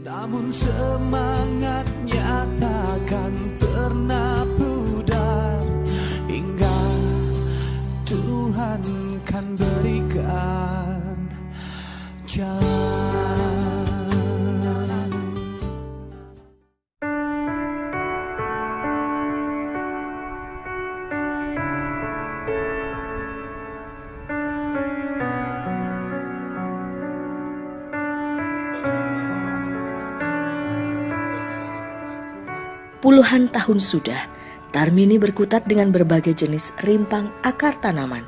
Namun semangatnya takkan pernah pudar hingga Tuhan kan berikan jalan. Puluhan tahun sudah, Tarmini berkutat dengan berbagai jenis rimpang akar tanaman.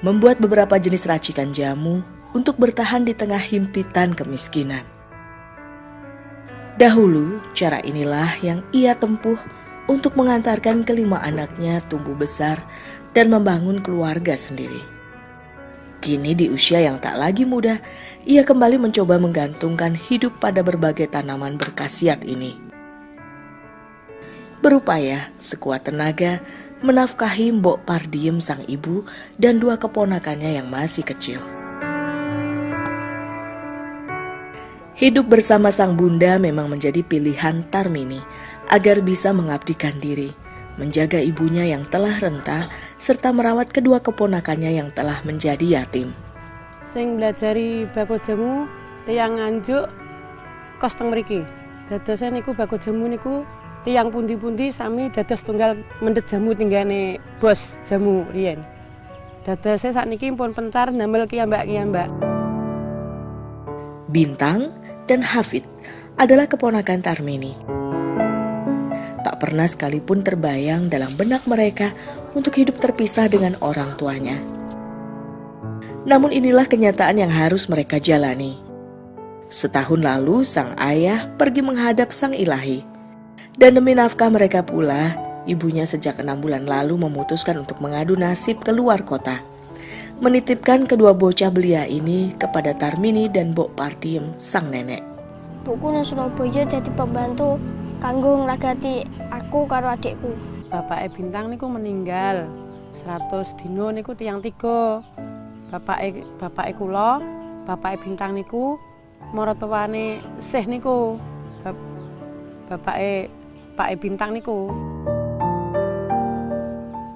Membuat beberapa jenis racikan jamu untuk bertahan di tengah himpitan kemiskinan. Dahulu, cara inilah yang ia tempuh untuk mengantarkan kelima anaknya tumbuh besar dan membangun keluarga sendiri. Kini di usia yang tak lagi muda, ia kembali mencoba menggantungkan hidup pada berbagai tanaman berkhasiat ini. Berupaya sekuat tenaga menafkahi Mbok Pardiem sang ibu dan dua keponakannya yang masih kecil. Hidup bersama sang bunda memang menjadi pilihan Tarmini agar bisa mengabdikan diri, menjaga ibunya yang telah renta, serta merawat kedua keponakannya yang telah menjadi yatim. Sing belajari bakul jamu tiyang Nganjuk kos teng mriki. Dados niku bakul jamu niku tiyang pundi-pundi sami dados tunggal mendhet jamu tinggane bos jamu riyen. Dados sakniki pun pencar ndamel kiyambak-kiyambak. Bintang dan Hafid adalah keponakan Tarmini. Tak pernah sekalipun terbayang dalam benak mereka untuk hidup terpisah dengan orang tuanya. Namun inilah kenyataan yang harus mereka jalani. Setahun lalu sang ayah pergi menghadap sang ilahi. Dan demi nafkah mereka pula, ibunya sejak 6 bulan lalu memutuskan untuk mengadu nasib ke luar kota. Menitipkan kedua bocah belia ini kepada Tarmini dan Mbok Pardiem sang nenek. Buku nang Surabaya dadi pembantu kanggo nglagati aku karo adikku. Bapake Bintang niku meninggal 100 dina niku tiyang 3. Bapake kula, bapake Bintang niku maratuwane Syekh niku. Bapake Bintang niku.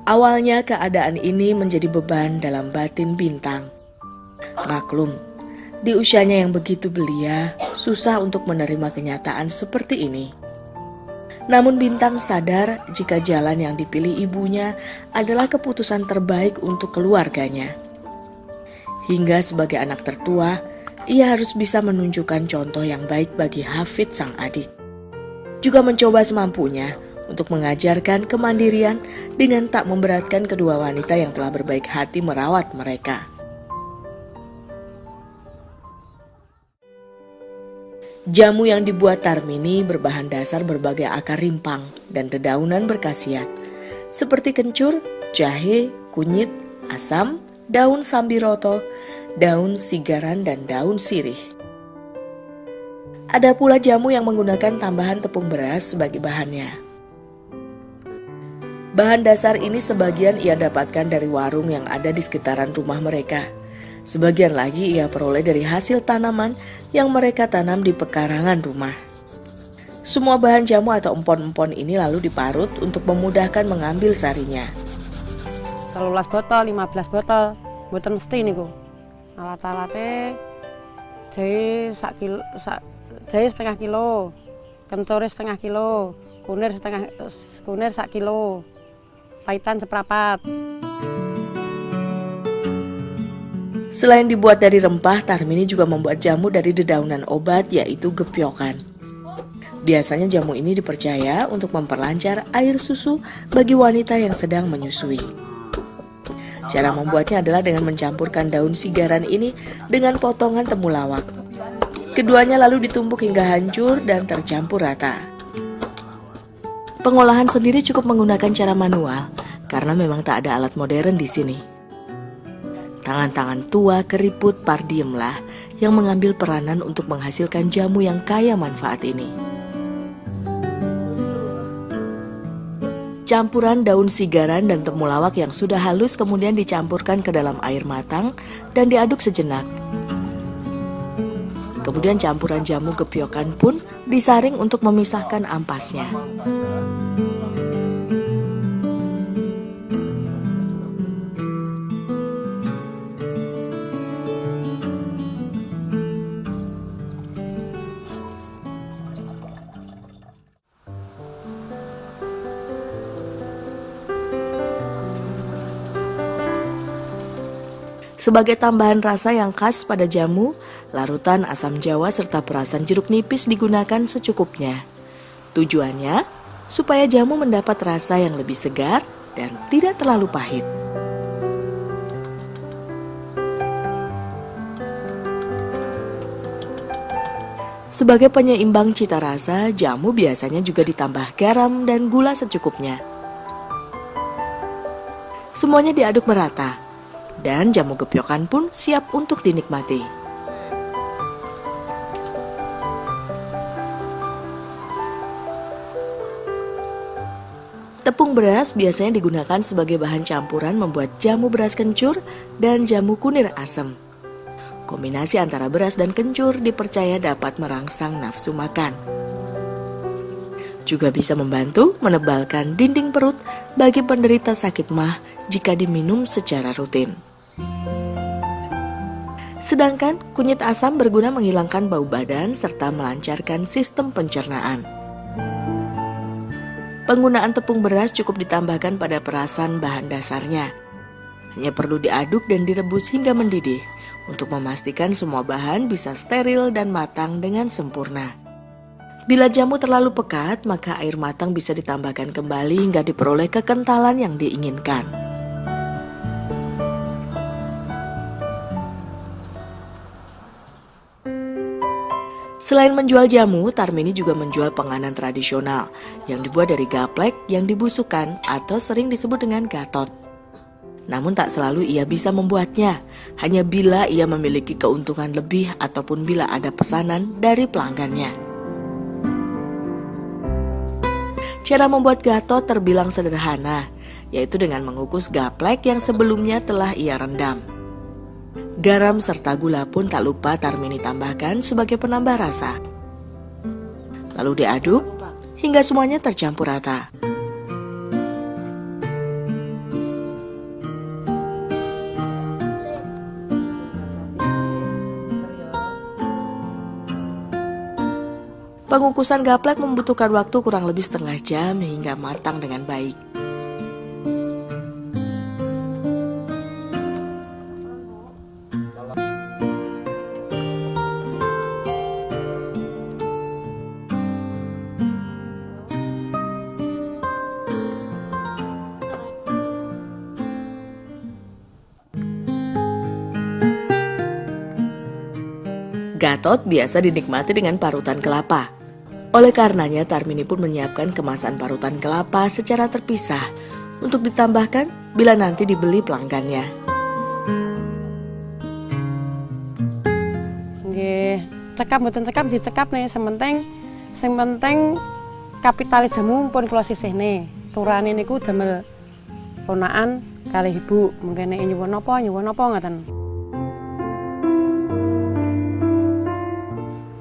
Awalnya keadaan ini menjadi beban dalam batin Bintang. Maklum, di usianya yang begitu belia, susah untuk menerima kenyataan seperti ini. Namun Bintang sadar jika jalan yang dipilih ibunya adalah keputusan terbaik untuk keluarganya. Hingga sebagai anak tertua, ia harus bisa menunjukkan contoh yang baik bagi Hafid sang adik. Juga mencoba semampunya untuk mengajarkan kemandirian dengan tak memberatkan kedua wanita yang telah berbaik hati merawat mereka. Jamu yang dibuat Tarmini berbahan dasar berbagai akar rimpang dan dedaunan berkhasiat, seperti kencur, jahe, kunyit, asam, daun sambiroto, daun sigaran, dan daun sirih. Ada pula jamu yang menggunakan tambahan tepung beras sebagai bahannya. Bahan dasar ini sebagian ia dapatkan dari warung yang ada di sekitaran rumah mereka. Sebagian lagi ia peroleh dari hasil tanaman yang mereka tanam di pekarangan rumah. Semua bahan jamu atau empon-empon ini lalu diparut untuk memudahkan mengambil sarinya. 13 botol, 15 botol, mboten mesti niku. Alat-alate jahe setengah kilo, kencur setengah kilo, kunir sak kilo, pahitan seprapat. Selain dibuat dari rempah, Tarmini juga membuat jamu dari dedaunan obat yaitu gepyokan. Biasanya jamu ini dipercaya untuk memperlancar air susu bagi wanita yang sedang menyusui. Cara membuatnya adalah dengan mencampurkan daun sigaran ini dengan potongan temulawak. Keduanya lalu ditumbuk hingga hancur dan tercampur rata. Pengolahan sendiri cukup menggunakan cara manual karena memang tak ada alat modern di sini. Tangan-tangan tua keriput Pardiemlah yang mengambil peranan untuk menghasilkan jamu yang kaya manfaat ini. Campuran daun sigaran dan temulawak yang sudah halus kemudian dicampurkan ke dalam air matang dan diaduk sejenak. Kemudian campuran jamu gepyokan pun disaring untuk memisahkan ampasnya. Sebagai tambahan rasa yang khas pada jamu, larutan asam jawa serta perasan jeruk nipis digunakan secukupnya. Tujuannya, supaya jamu mendapat rasa yang lebih segar dan tidak terlalu pahit. Sebagai penyeimbang cita rasa, jamu biasanya juga ditambah garam dan gula secukupnya. Semuanya diaduk merata. Dan jamu gepyokan pun siap untuk dinikmati. Tepung beras biasanya digunakan sebagai bahan campuran membuat jamu beras kencur dan jamu kunir asam. Kombinasi antara beras dan kencur dipercaya dapat merangsang nafsu makan. Juga bisa membantu menebalkan dinding perut bagi penderita sakit MAH jika diminum secara rutin. Sedangkan kunyit asam berguna menghilangkan bau badan serta melancarkan sistem pencernaan. Penggunaan tepung beras cukup ditambahkan pada perasan bahan dasarnya. Hanya perlu diaduk dan direbus hingga mendidih untuk memastikan semua bahan bisa steril dan matang dengan sempurna. Bila jamu terlalu pekat, maka air matang bisa ditambahkan kembali hingga diperoleh kekentalan yang diinginkan. Selain menjual jamu, Tarmini juga menjual penganan tradisional yang dibuat dari gaplek yang dibusukkan atau sering disebut dengan gatot. Namun tak selalu ia bisa membuatnya, hanya bila ia memiliki keuntungan lebih ataupun bila ada pesanan dari pelanggannya. Cara membuat gatot terbilang sederhana, yaitu dengan mengukus gaplek yang sebelumnya telah ia rendam. Garam serta gula pun tak lupa Tarmini tambahkan sebagai penambah rasa. Lalu diaduk hingga semuanya tercampur rata. Pengukusan gaplek membutuhkan waktu kurang lebih setengah jam hingga matang dengan baik. Gatot biasa dinikmati dengan parutan kelapa. Oleh karenanya Tarmini pun menyiapkan kemasan parutan kelapa secara terpisah untuk ditambahkan bila nanti dibeli pelanggannya. Nggih, cekap mboten cekap dicekap nih, sing penting kapitalis jamu pun kula sisihne. Turane niku damel ponakan kalih ibu, mengkene nyuwun napa ngoten.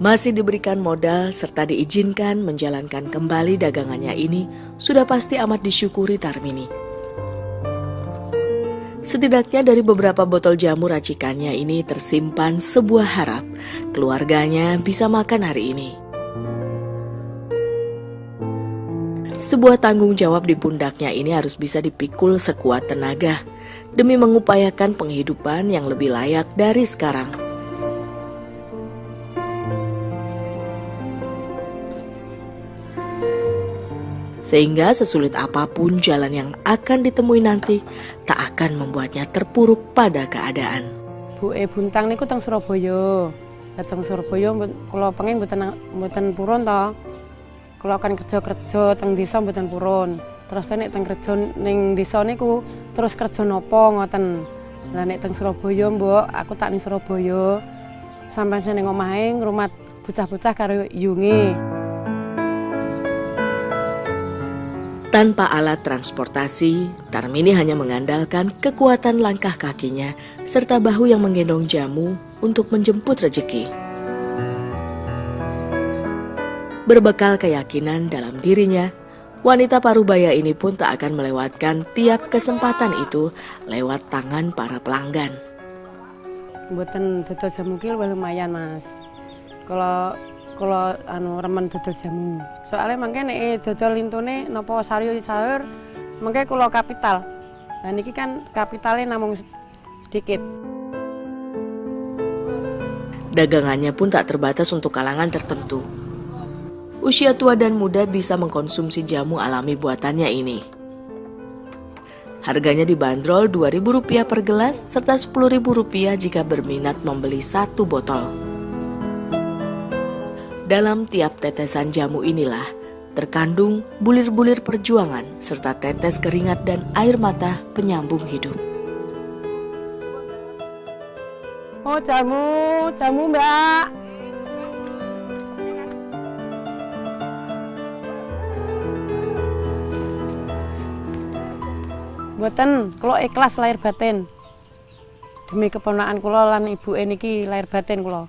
Masih diberikan modal serta diizinkan menjalankan kembali dagangannya ini sudah pasti amat disyukuri Tarmini. Setidaknya dari beberapa botol jamu racikannya ini tersimpan sebuah harap keluarganya bisa makan hari ini. Sebuah tanggung jawab di pundaknya ini harus bisa dipikul sekuat tenaga demi mengupayakan penghidupan yang lebih layak dari sekarang. Sehingga sesulit apapun jalan yang akan ditemui nanti, tak akan membuatnya terpuruk pada keadaan. Bu Buntang niku teng Surabaya. Teng Surabaya kula pengen mboten purun to. Kula kan kerja teng desa mboten purun. Terus nek teng kerja ning desa niku terus kerja napa ngoten. Lah nek teng Surabaya, Mbok, aku tak ning Surabaya. Sampai ning omahe ngrumat bocah-bocah karo yunge. Tanpa alat transportasi, Tarmini hanya mengandalkan kekuatan langkah kakinya serta bahu yang menggendong jamu untuk menjemput rezeki. Berbekal keyakinan dalam dirinya, wanita parubaya ini pun tak akan melewatkan tiap kesempatan itu lewat tangan para pelanggan. Mboten dodol jamu ki lumayan Mas. Kalau remen dodol jamu. Soalnya mangke nek dodol lintune napa sariyo sahur mangke kula kapital. Lah niki kan kapitale namung sedikit. Dagangannya pun tak terbatas untuk kalangan tertentu. Usia tua dan muda bisa mengkonsumsi jamu alami buatannya ini. Harganya dibanderol Rp2.000 per gelas serta Rp10.000 jika berminat membeli 1 botol. Dalam tiap tetesan jamu inilah terkandung bulir-bulir perjuangan serta tetes keringat dan air mata penyambung hidup. Oh jamu Mbak. Mboten, kula ikhlas lahir batin. Demi keponakan kula lan ibuke niki lahir batin kula.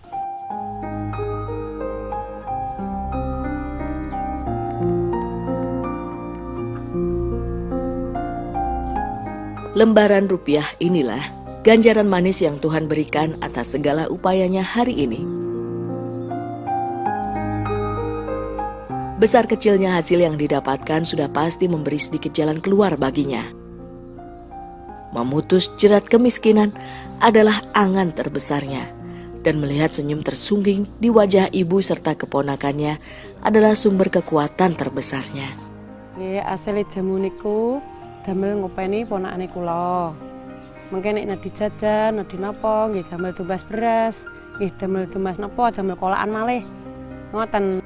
Lembaran rupiah inilah ganjaran manis yang Tuhan berikan atas segala upayanya hari ini. Besar kecilnya hasil yang didapatkan sudah pasti memberi sedikit jalan keluar baginya. Memutus jerat kemiskinan adalah angan terbesarnya, dan melihat senyum tersungging di wajah ibu serta keponakannya adalah sumber kekuatan terbesarnya. Nggih, asale jamu niku damel ngopeni ponakane kula. Mengke nek nadi jajan, nadi napa nggih damel tumbas beras, nggih damel tumbas napa, damel kolaan malih. Ngoten.